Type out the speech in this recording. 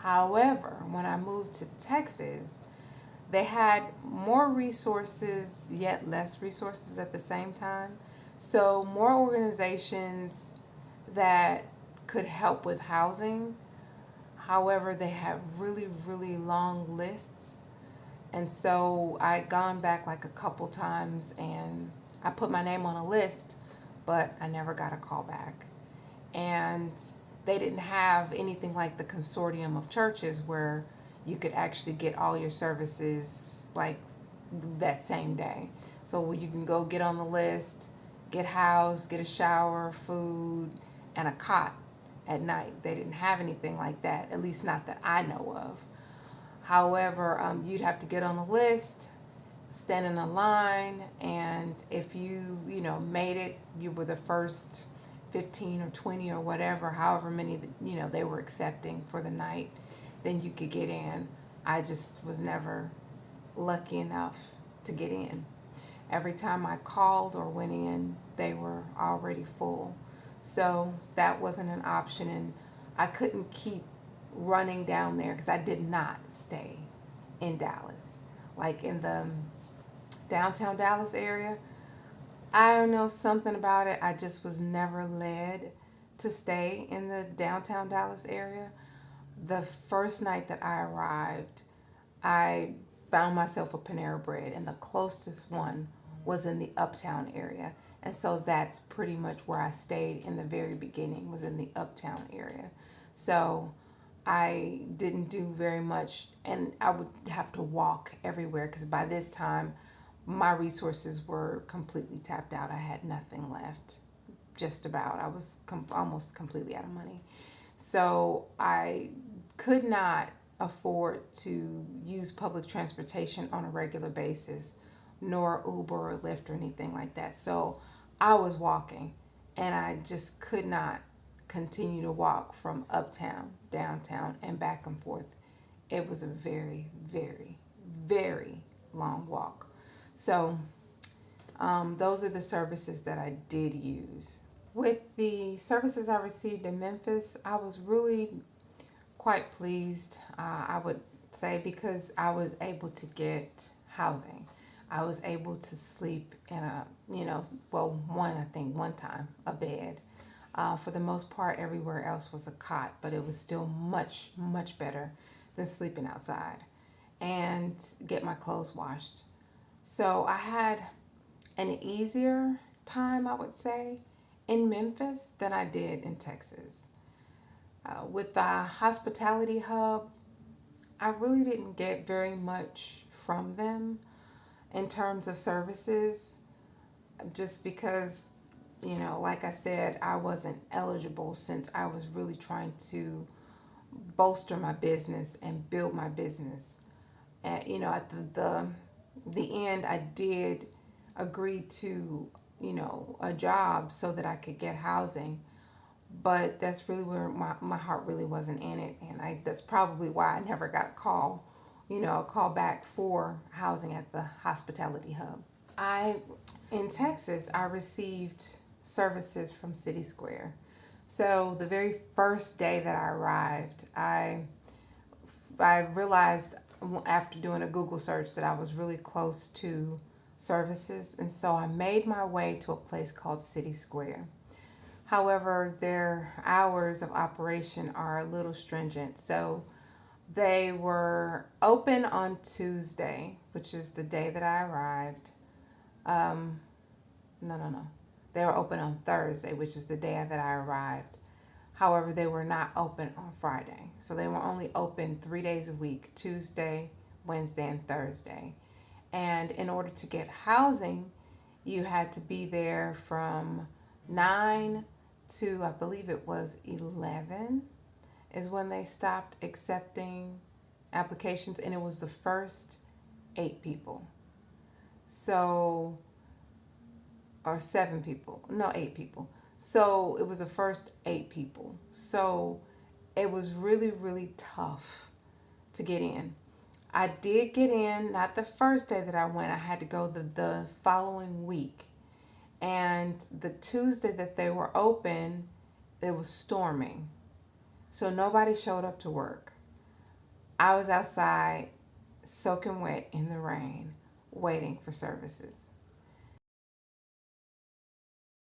However, when I moved to Texas, they had more resources, yet less resources at the same time. So, more organizations that could help with housing. However, they have really, really long lists. And so I'd gone back like a couple times and I put my name on a list, but I never got a call back. And they didn't have anything like the consortium of churches where you could actually get all your services like that same day. So you can go get on the list, get housed, get a shower, food, and a cot at night. They didn't have anything like that, at least not that I know of. However, you'd have to get on the list, stand in a line, and if you made it, you were the first 15 or 20 or whatever, however many they were accepting for the night, then you could get in. I just was never lucky enough to get in. Every time I called or went in, they were already full. So that wasn't an option, and I couldn't keep running down there because I did not stay in Dallas. Like in the downtown Dallas area, I don't know, something about it. I just was never led to stay in the downtown Dallas area. The first night that I arrived, I found myself a Panera Bread, and the closest one was in the uptown area. And so that's pretty much where I stayed in the very beginning, was in the uptown area. So I didn't do very much, and I would have to walk everywhere because by this time my resources were completely tapped out. I had nothing left, just about. I was almost completely out of money. So I could not afford to use public transportation on a regular basis, nor Uber or Lyft or anything like that. So I was walking, and I just could not continue to walk from uptown, downtown, and back and forth. It was a very, very, very long walk. So those are the services that I did use. With the services I received in Memphis, I was really quite pleased, I would say, because I was able to get housing. I was able to sleep in one time, a bed. For the most part, everywhere else was a cot, but it was still much, much better than sleeping outside, and get my clothes washed. So I had an easier time, I would say, in Memphis than I did in Texas. With the hospitality hub, I really didn't get very much from them in terms of services, just because, like I said, I wasn't eligible since I was really trying to bolster my business and build my business. And, at the end, I did agree to, a job so that I could get housing. But that's really where my heart really wasn't in it. And that's probably why I never got a call back for housing at the hospitality hub. In Texas, I received services from City Square. So the very first day that I arrived, I realized after doing a Google search that I was really close to services, and so I made my way to a place called City Square. However, their hours of operation are a little stringent, so they were open on Tuesday, which is the day that I arrived. No. They were open on Thursday, which is the day that I arrived. However, they were not open on Friday. So they were only open 3 days a week, Tuesday, Wednesday, and Thursday. And in order to get housing, you had to be there from 9 to, I believe it was 11, is when they stopped accepting applications. And it was the first 8 people. So, or 7 people. No, 8 people. So it was the first 8 people. So it was really, really tough to get in. I did get in, not the first day that I went. I had to go the following week. And the Tuesday that they were open, it was storming. So nobody showed up to work. I was outside soaking wet in the rain waiting for services.